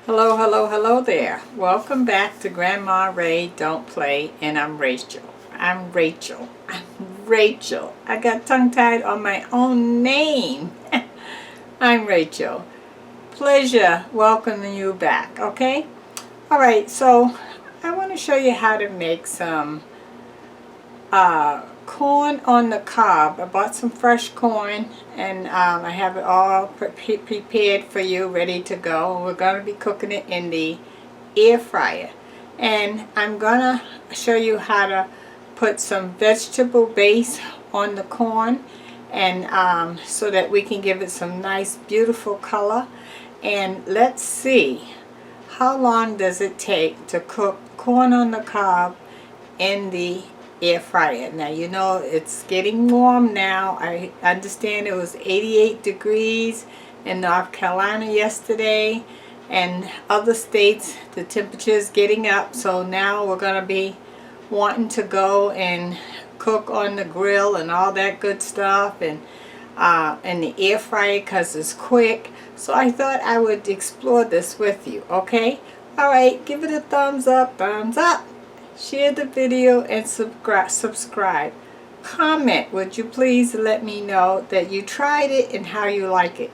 Hello, hello, hello there. Welcome back to Grandma Ray Don't Play, and I'm Rachel. I'm Rachel. I got tongue-tied on my own name. I'm Rachel. Pleasure welcoming you back, okay? Alright, so I want to show you how to make some corn on the cob. I bought some fresh corn, and I have it all prepared for you, ready to go. We're going to be cooking it in the air fryer, and I'm gonna show you how to put some vegetable base on the corn, and so that we can give it some nice beautiful color. And let's see, how long does it take to cook corn on the cob in the air fryer? Now, you know it's getting warm now. I understand it was 88 degrees in North Carolina yesterday, and other states the temperature is getting up, so now we're going to be wanting to go and cook on the grill and all that good stuff, and in the air fryer because it's quick. So I thought I would explore this with you, okay? Alright, give it a thumbs up, share the video, and subscribe. Comment, would you please let me know that you tried it and how you like it.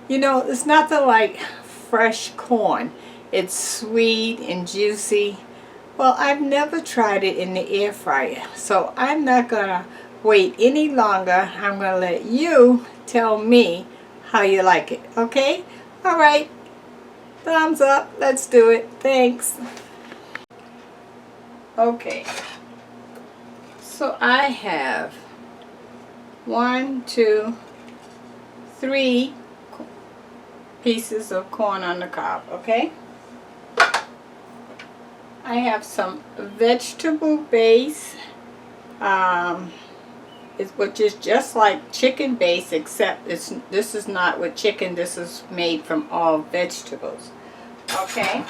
You know, it's nothing like fresh corn. It's sweet and juicy. Well, I've never tried it in the air fryer, so I'm not gonna wait any longer. I'm gonna let you tell me how you like it, okay? Alright, thumbs up, let's do it. Thanks. Okay, so I have 1, 2, 3 pieces of corn on the cob, okay? I have some vegetable base, which is just like chicken base, except this is not with chicken. This is made from all vegetables, okay?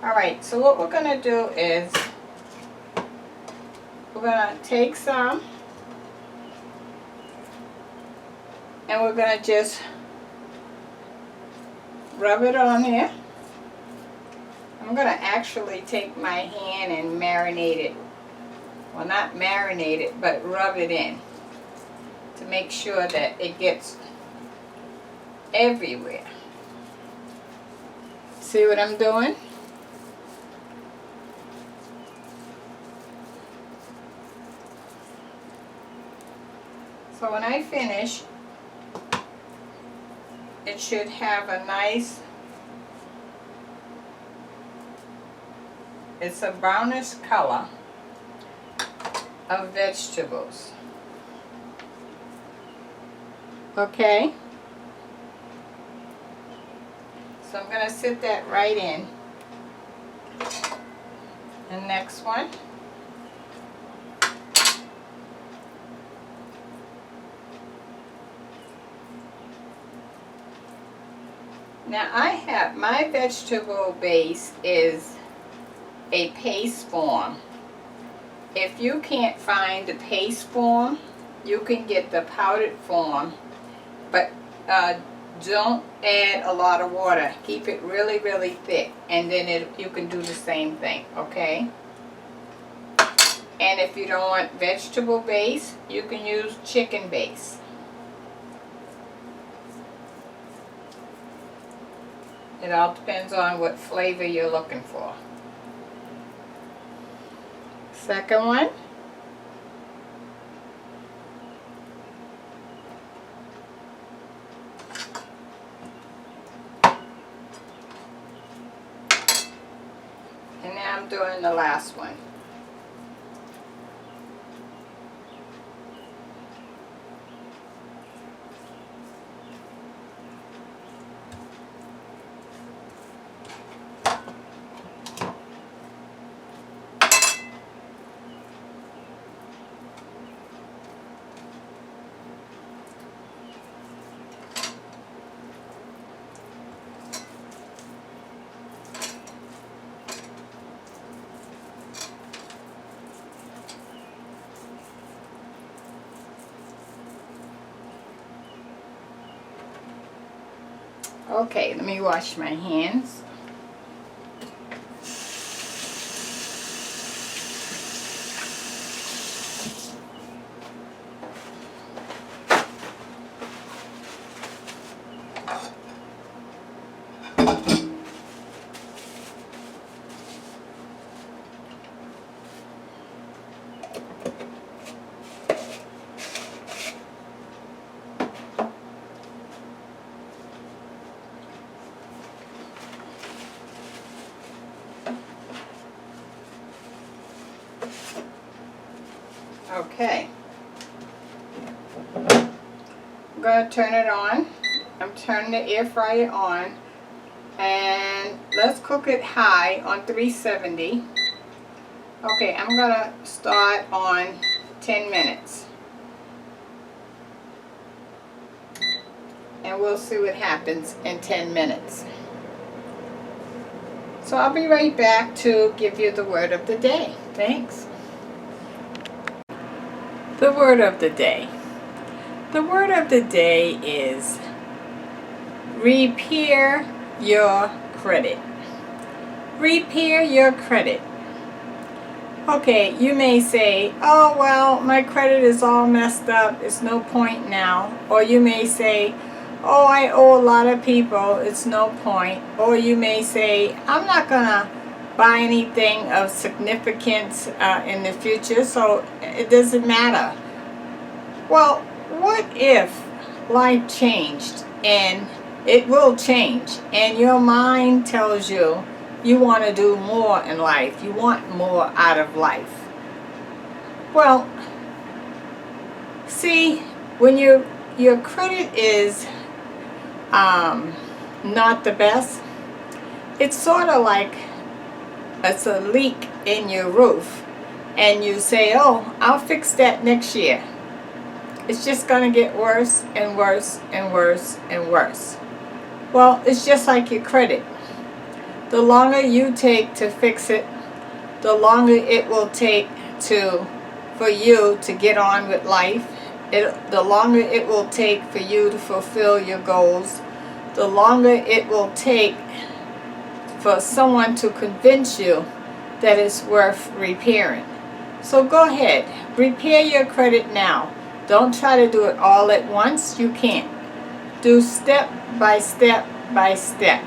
Alright, so what we're going to do is we're going to take some, and we're going to just rub it on here. I'm going to actually take my hand and marinate it. Well, not marinate it, but rub it in to make sure that it gets everywhere. See what I'm doing? So when I finish, it should have a nice, it's a brownish color of vegetables. Okay? So I'm going to sit that right in. The next one. Now I have, my vegetable base is a paste form. If you can't find the paste form, you can get the powdered form, but don't add a lot of water. Keep it really, really thick, and then you can do the same thing, okay? And if you don't want vegetable base, you can use chicken base. It all depends on what flavor you're looking for. Second one. And now I'm doing the last one. Okay, let me wash my hands. Okay. I'm going to turn it on. I'm turning the air fryer on. And let's cook it high on 370. Okay, I'm going to start on 10 minutes. And we'll see what happens in 10 minutes. So I'll be right back to give you the word of the day. Thanks. The word of the day. The word of the day is repair your credit. Repair your credit. Okay, you may say, oh well, my credit is all messed up, it's no point now. Or you may say, oh, I owe a lot of people, it's no point. Or you may say, I'm not gonna buy anything of significance in the future, so it doesn't matter. Well, what if life changed, and it will change, and your mind tells you you want to do more in life, you want more out of life? Well, see, when your credit is not the best, it's sort of like it's a leak in your roof, and you say, oh, I'll fix that next year. It's just going to get worse and worse and worse and worse. Well, it's just like your credit. The longer you take to fix it, the longer it will take for you to get on with life. The longer it will take for you to fulfill your goals. The longer it will take for someone to convince you that it's worth repairing. So go ahead, repair your credit now. Don't try to do it all at once. You can't. Do step by step by step.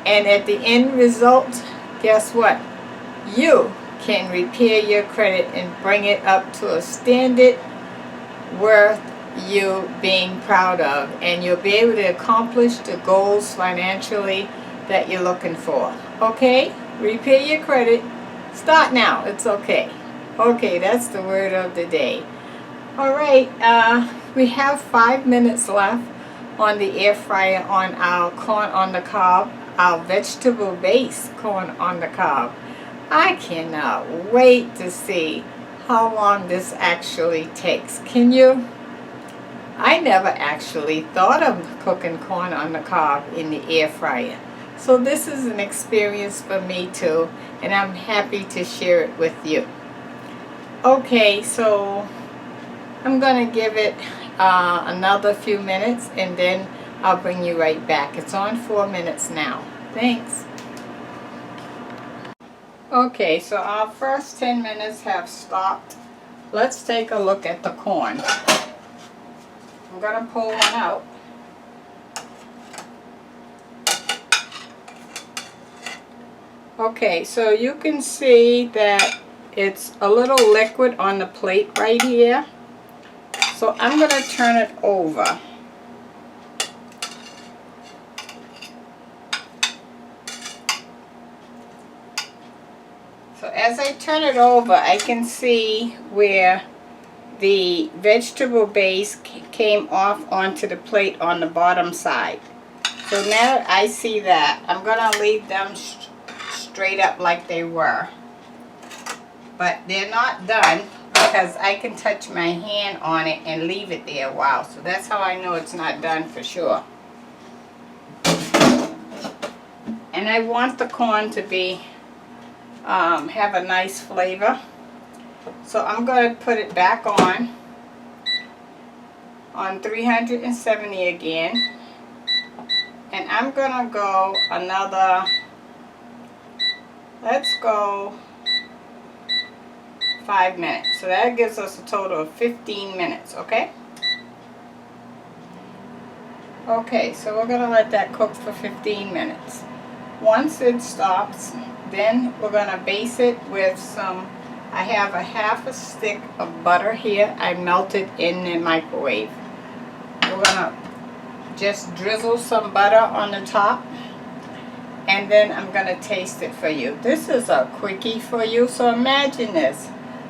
And at the end result, guess what? You can repair your credit and bring it up to a standard worth you being proud of. And you'll be able to accomplish the goals financially that you're looking for. Okay? Repair your credit. Start now. It's okay. Okay, that's the word of the day. Alright, we have 5 minutes left on the air fryer on our corn on the cob, our vegetable based corn on the cob. I cannot wait to see how long this actually takes. Can you? I never actually thought of cooking corn on the cob in the air fryer. So this is an experience for me too, and I'm happy to share it with you. Okay, so I'm going to give it another few minutes, and then I'll bring you right back. It's on 4 minutes now. Thanks. Okay, so our first 10 minutes have stopped. Let's take a look at the corn. I'm going to pull one out. Okay, so you can see that it's a little liquid on the plate right here. So I'm going to turn it over. So as I turn it over, I can see where the vegetable base came off onto the plate on the bottom side. So now that I see that, I'm going to leave them straight up like they were. But they're not done, because I can touch my hand on it and leave it there a while. So that's how I know it's not done for sure. And I want the corn to be have a nice flavor. So I'm going to put it back on 370 again. And I'm going to go another, let's go 5 minutes. So that gives us a total of 15 minutes, okay? Okay, so we're going to let that cook for 15 minutes. Once it stops, then we're going to baste it with some, I have a half a stick of butter here. I melted in the microwave. We're going to just drizzle some butter on the top, and then I'm going to taste it for you. This is a quickie for you, so imagine this.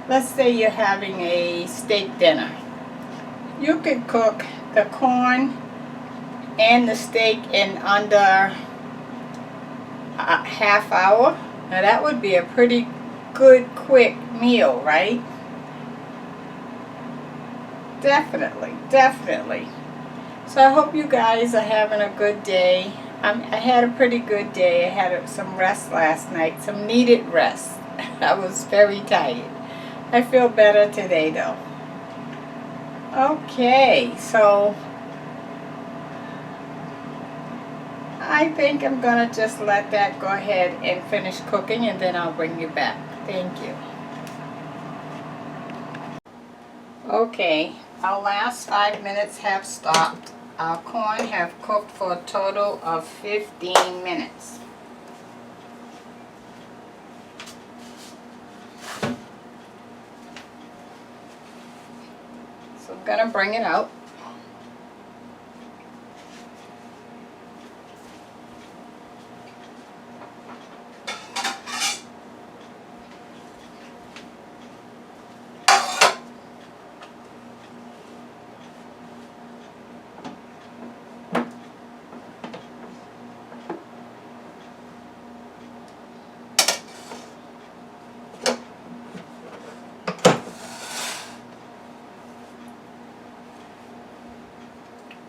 let's say you're having a steak dinner. You could cook the corn and the steak in under a half hour. Now that would be a pretty good quick meal, right? Definitely, definitely. So I hope you guys are having a good day. I had a pretty good day. I had some rest last night, some needed rest. I was very tired. I feel better today though. Okay, so I think I'm gonna just let that go ahead and finish cooking, and then I'll bring you back. Thank you. Okay, our last 5 minutes have stopped. Our corn have cooked for a total of 15 minutes. So I'm gonna bring it out.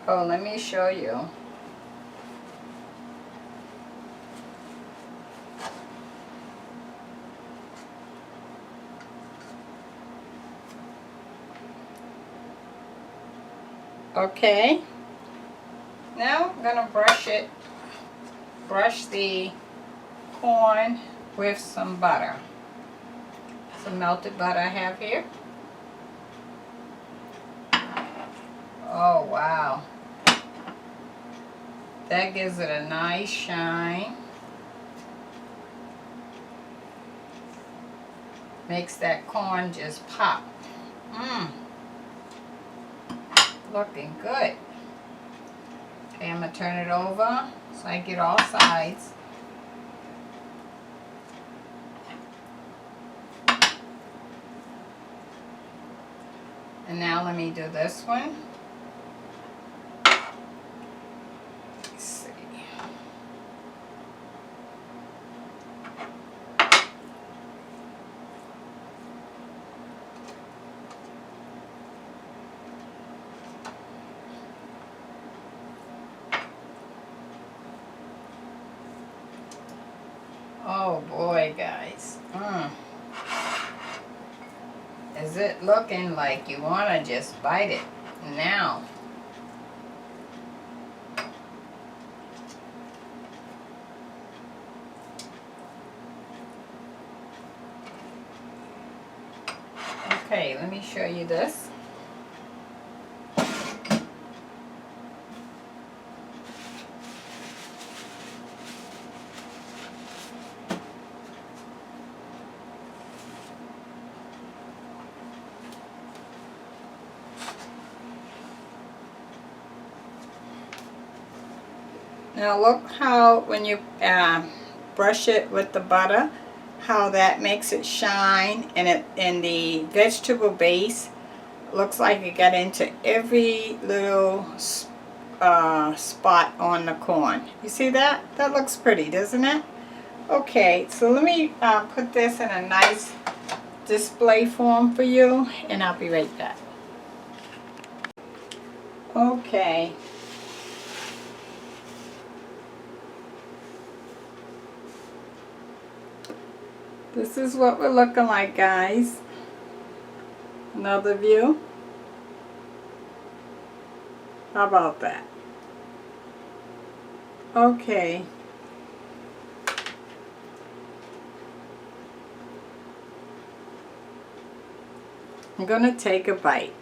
Oh, let me show you. Okay. Now I'm gonna brush the corn with some butter. Some melted butter I have here. Oh wow. That gives it a nice shine. Makes that corn just pop. Looking good. Okay, I'm going to turn it over so I get all sides. And now let me do this one. Let's see. Oh boy, guys. Is it looking like you want to just bite it now? Okay, let me show you this. Now look how when you brush it with the butter, how that makes it shine, and the vegetable base looks like it got into every little spot on the corn. You see that? That looks pretty, doesn't it? Okay, so let me put this in a nice display form for you, and I'll be right back. Okay. This is what we're looking like, guys. Another view. How about that? Okay. I'm going to take a bite.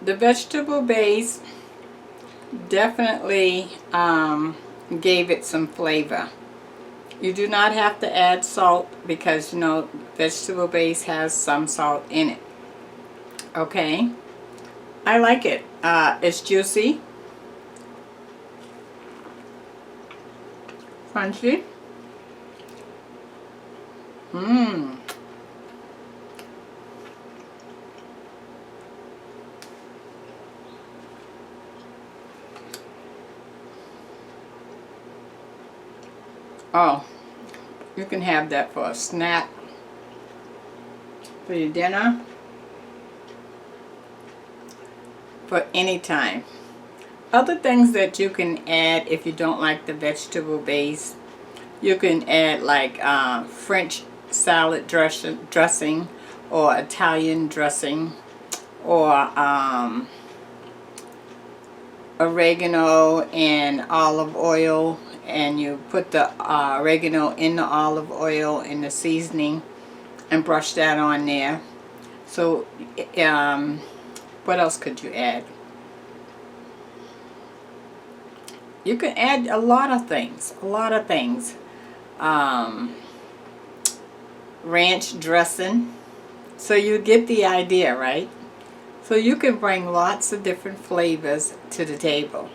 The vegetable base definitely gave it some flavor. You do not have to add salt because, you know, vegetable base has some salt in it. Okay, I like it. It's juicy, crunchy. Mmm. Oh, you can have that for a snack, for your dinner, for any time. Other things that you can add if you don't like the vegetable base, you can add like French salad dressing or Italian dressing, or oregano and olive oil, and you put the oregano in the olive oil in the seasoning and brush that on there. So what else could you add? You can add a lot of things, ranch dressing. So you get the idea, right? So you can bring lots of different flavors to the table.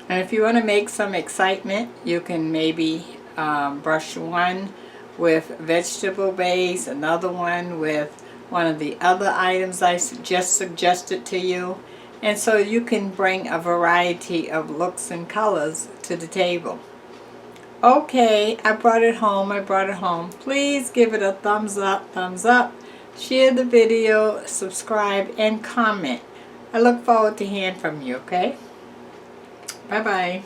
And if you want to make some excitement, you can maybe brush one with vegetable base, another one with one of the other items I just suggested to you. And so you can bring a variety of looks and colors to the table. Okay, I brought it home. Please give it a thumbs up. Share the video, subscribe, and comment. I look forward to hearing from you, okay? Bye-bye.